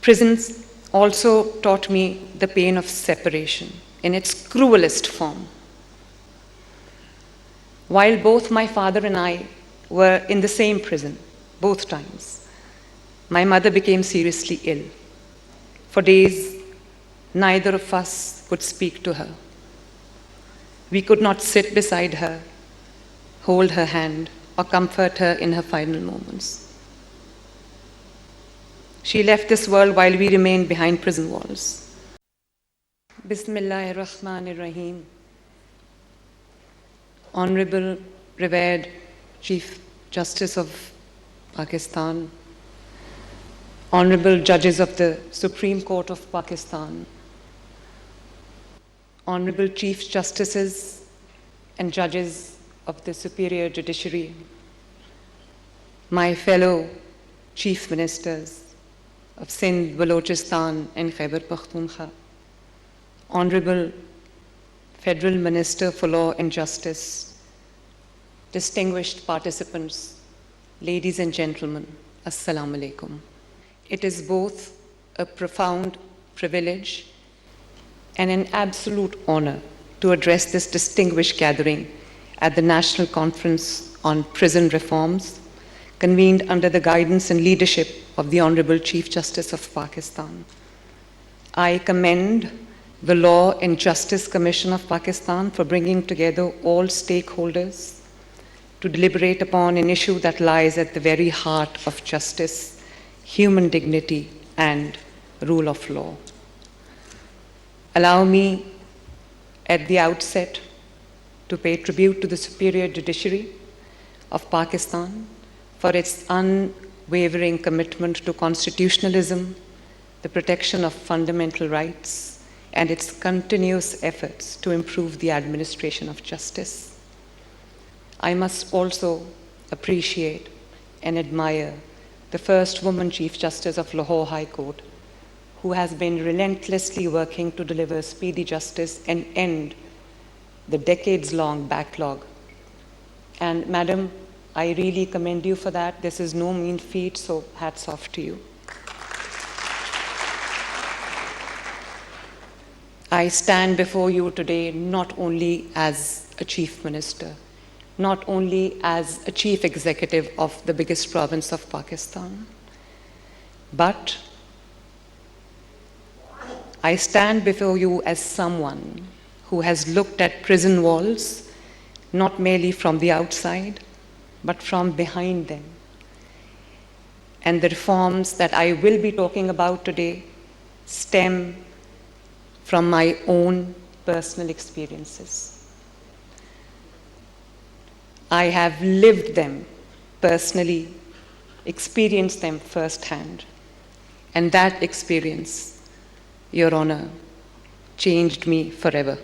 Prisons also taught me the pain of separation in its cruelest form. While both my father and I were in the same prison, both times, my mother became seriously ill. For days, neither of us could speak to her. We could not sit beside her, hold her hand, or comfort her in her final moments. She left this world while we remained behind prison walls. Bismillahir Rahmanir Rahim. Honorable, revered Chief Justice of Pakistan, Honorable Judges of the Supreme Court of Pakistan, Honorable Chief Justices and Judges of the Superior Judiciary, my fellow Chief Ministers of Sindh, Balochistan and Khyber Pakhtunkhwa, Honorable Federal Minister for Law and Justice, distinguished participants, ladies and gentlemen, Assalamu alaikum. It is both a profound privilege and an absolute honor to address this distinguished gathering at the National Conference on Prison Reforms, convened under the guidance and leadership of the Honorable Chief Justice of Pakistan. I commend the Law and Justice Commission of Pakistan for bringing together all stakeholders to deliberate upon an issue that lies at the very heart of justice, human dignity, and rule of law. Allow me at the outset to pay tribute to the Superior Judiciary of Pakistan for its unwavering commitment to constitutionalism, the protection of fundamental rights, and its continuous efforts to improve the administration of justice. I must also appreciate and admire the first woman Chief Justice of Lahore High Court, who has been relentlessly working to deliver speedy justice and end the decades-long backlog. And Madam, I really commend you for that. This is no mean feat, so hats off to you. I stand before you today not only as a Chief Minister, not only as a Chief Executive of the biggest province of Pakistan, but I stand before you as someone who has looked at prison walls not merely from the outside, but from behind them. And the reforms that I will be talking about today stem from my own personal experiences. I have lived them personally, experienced them firsthand, and that experience, Your Honor, changed me forever.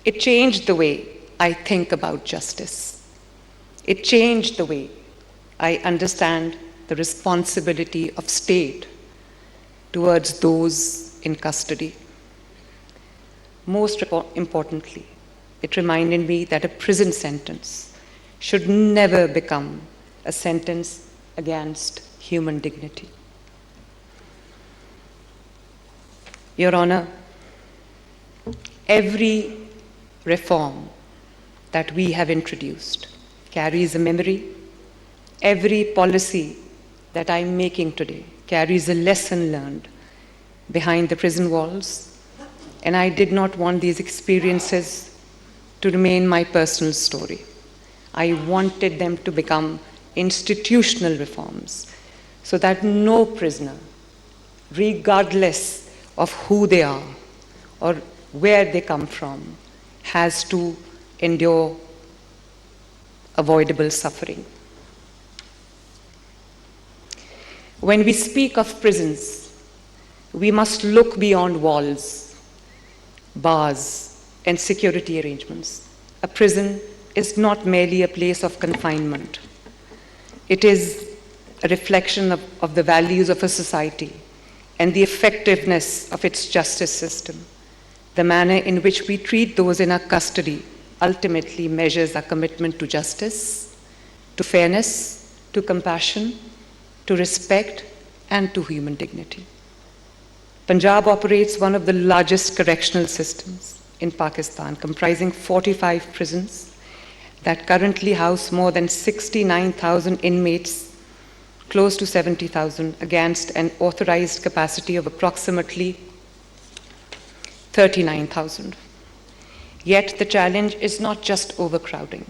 It changed the way I think about justice. It changed the way I understand the responsibility of state towards those in custody. Most importantly, it reminded me that a prison sentence should never become a sentence against human dignity. Your Honor, every reform that we have introduced carries a memory. Every policy that I'm making today carries a lesson learned behind the prison walls, and I did not want these experiences to remain my personal story. I wanted them to become institutional reforms so that no prisoner, regardless of who they are or where they come from, has to endure avoidable suffering. When we speak of prisons, we must look beyond walls, bars, and security arrangements. A prison is not merely a place of confinement. It is a reflection of the values of a society and the effectiveness of its justice system. The manner in which we treat those in our custody ultimately measures our commitment to justice, to fairness, to compassion, to respect, and to human dignity. Punjab operates one of the largest correctional systems in Pakistan, comprising 45 prisons that currently house more than 69,000 inmates, close to 70,000, against an authorized capacity of approximately 39,000. Yet the challenge is not just overcrowding.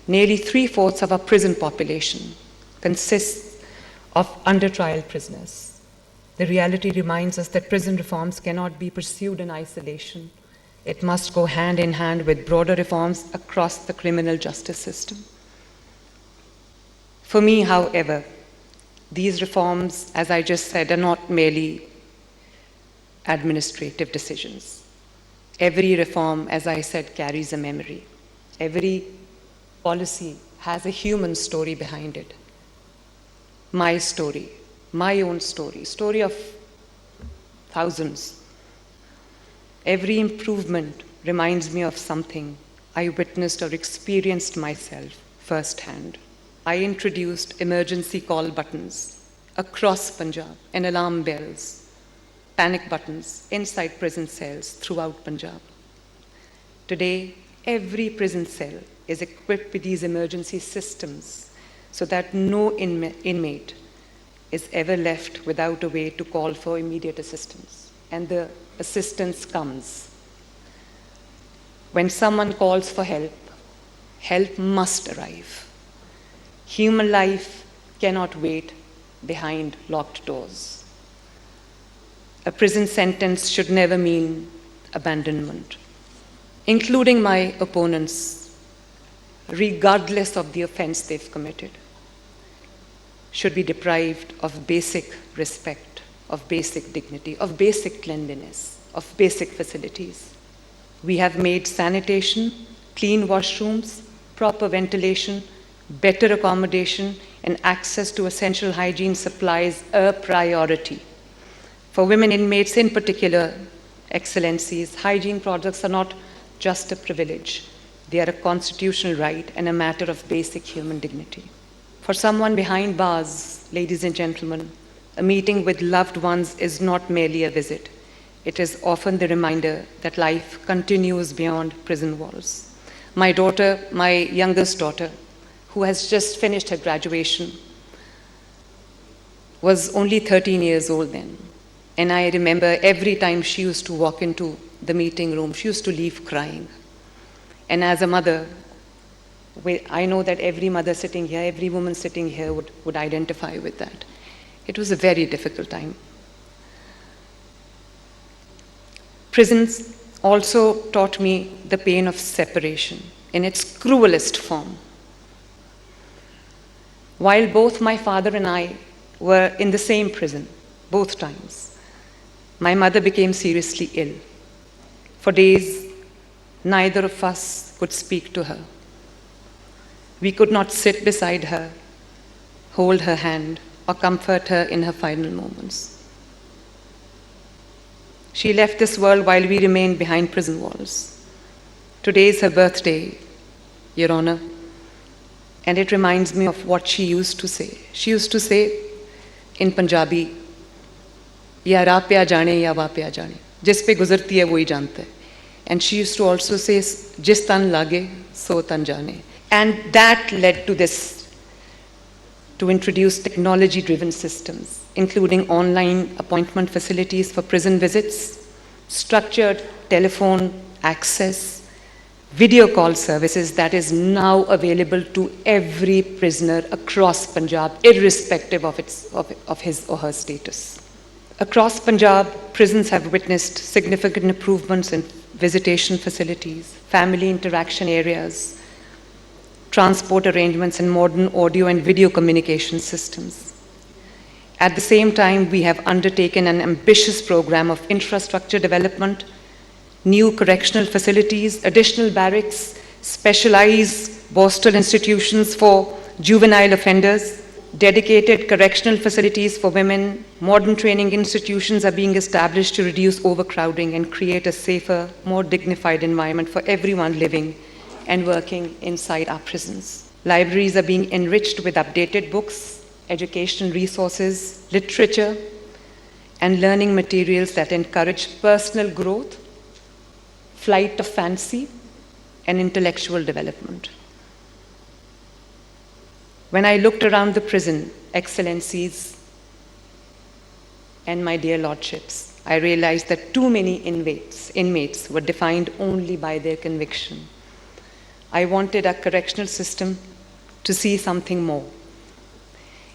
Nearly 3/4 of our prison population consists of under-trial prisoners. The reality reminds us that prison reforms cannot be pursued in isolation. It must go hand in hand with broader reforms across the criminal justice system. For me, however, these reforms, as I just said, are not merely administrative decisions. Every reform, as I said, carries a memory. Every policy has a human story behind it. My story, my own story of thousands. Every improvement reminds me of something I witnessed or experienced myself firsthand. I introduced emergency call buttons across Punjab and alarm bells, panic buttons inside prison cells throughout Punjab. Today, every prison cell is equipped with these emergency systems so that no inmate is ever left without a way to call for immediate assistance. And the assistance comes. When someone calls for help, help must arrive. Human life cannot wait behind locked doors. A prison sentence should never mean abandonment, including my opponents, regardless of the offense they've committed, should be deprived of basic respect, of basic dignity, of basic cleanliness, of basic facilities. We have made sanitation, clean washrooms, proper ventilation, better accommodation, and access to essential hygiene supplies a priority. For women inmates in particular, excellencies, hygiene products are not just a privilege. They are a constitutional right and a matter of basic human dignity. For someone behind bars, ladies and gentlemen, a meeting with loved ones is not merely a visit. It is often the reminder that life continues beyond prison walls. My daughter, my youngest daughter, who has just finished her graduation, was only 13 years old then. And I remember every time she used to walk into the meeting room, she used to leave crying. And as a mother, I know that every mother sitting here, every woman sitting here would identify with that. It was a very difficult time. Prisons also taught me the pain of separation in its cruelest form. While both my father and I were in the same prison, both times, my mother became seriously ill. For days, neither of us could speak to her. We could not sit beside her, hold her hand, or comfort her in her final moments. She left this world while we remained behind prison walls. Today is her birthday, Your Honor, and it reminds me of what she used to say. She used to say in Punjabi, या राह पे आ जाने या वाह पे आ जाने, जिस पे गुजरती है वही जानता है. And she used to also say, जिस तन लागे सो तन जाने. And that led to this, to introduce technology-driven systems, including online appointment facilities for prison visits, structured telephone access, video call services that is now available to every prisoner across Punjab, irrespective of his or her status. Across Punjab, prisons have witnessed significant improvements in visitation facilities, family interaction areas, transport arrangements, and modern audio and video communication systems. At the same time, we have undertaken an ambitious program of infrastructure development, new correctional facilities, additional barracks, specialized Borstal institutions for juvenile offenders, dedicated correctional facilities for women, modern training institutions are being established to reduce overcrowding and create a safer, more dignified environment for everyone living and working inside our prisons. Libraries are being enriched with updated books, educational resources, literature, and learning materials that encourage personal growth, flight of fancy, and intellectual development. When I looked around the prison, Excellencies, and my dear lordships, I realized that too many inmates were defined only by their conviction. I wanted our correctional system to see something more.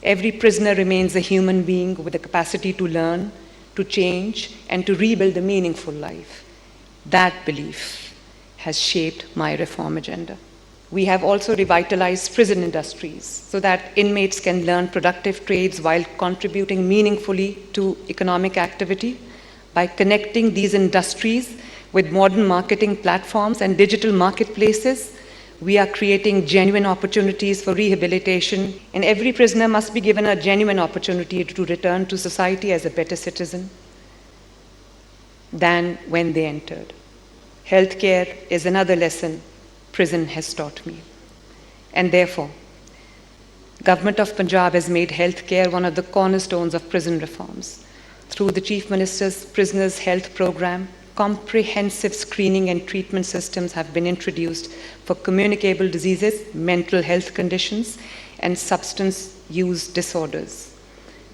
Every prisoner remains a human being with the capacity to learn, to change, and to rebuild a meaningful life. That belief has shaped my reform agenda. We have also revitalized prison industries so that inmates can learn productive trades while contributing meaningfully to economic activity. By connecting these industries with modern marketing platforms and digital marketplaces, we are creating genuine opportunities for rehabilitation, and every prisoner must be given a genuine opportunity to return to society as a better citizen than when they entered. Healthcare is another lesson prison has taught me. And therefore, Government of Punjab has made healthcare one of the cornerstones of prison reforms. Through the Chief Minister's Prisoners Health Program, comprehensive screening and treatment systems have been introduced for communicable diseases, mental health conditions, and substance use disorders.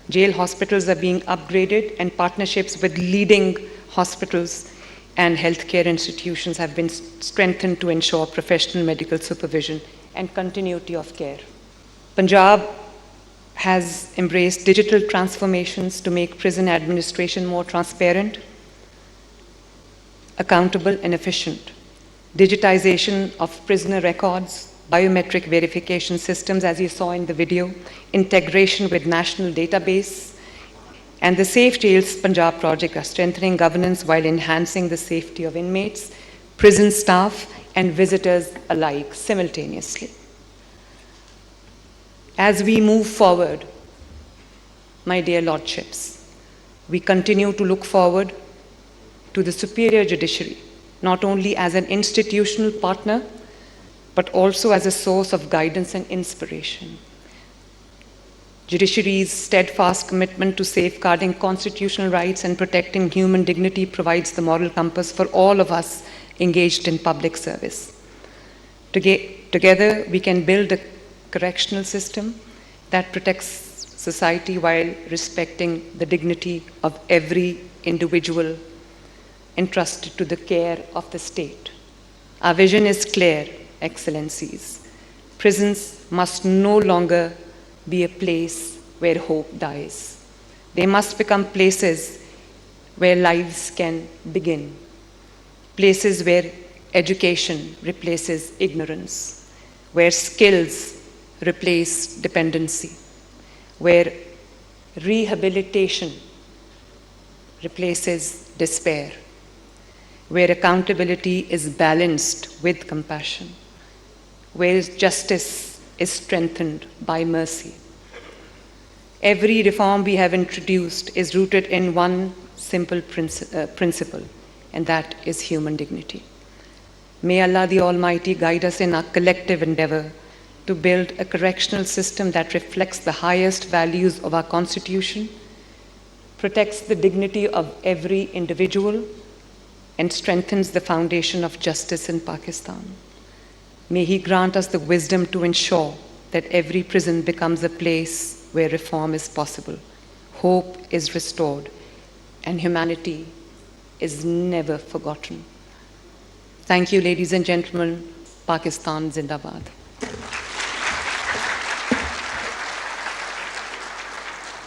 Jail hospitals are being upgraded, and partnerships with leading hospitals and healthcare institutions have been strengthened to ensure professional medical supervision and continuity of care. Punjab has embraced digital transformations to make prison administration more transparent, accountable, and efficient. Digitization of prisoner records, biometric verification systems, as you saw in the video, integration with national database, and the Safe Jails Punjab project are strengthening governance while enhancing the safety of inmates, prison staff, and visitors alike simultaneously. As we move forward, my dear lordships, we continue to look forward to the superior judiciary, not only as an institutional partner, but also as a source of guidance and inspiration. Judiciary's steadfast commitment to safeguarding constitutional rights and protecting human dignity provides the moral compass for all of us engaged in public service. Together, we can build a correctional system that protects society while respecting the dignity of every individual entrusted to the care of the state. Our vision is clear, Excellencies. Prisons must no longer be a place where hope dies. They must become places where lives can begin, places where education replaces ignorance, where skills replace dependency, where rehabilitation replaces despair, where accountability is balanced with compassion, where justice is strengthened by mercy. Every reform we have introduced is rooted in one simple principle, and that is human dignity. May Allah the Almighty guide us in our collective endeavor to build a correctional system that reflects the highest values of our Constitution, protects the dignity of every individual, and strengthens the foundation of justice in Pakistan. May He grant us the wisdom to ensure that every prison becomes a place where reform is possible, hope is restored, and humanity is never forgotten. Thank you, ladies and gentlemen. Pakistan Zindabad.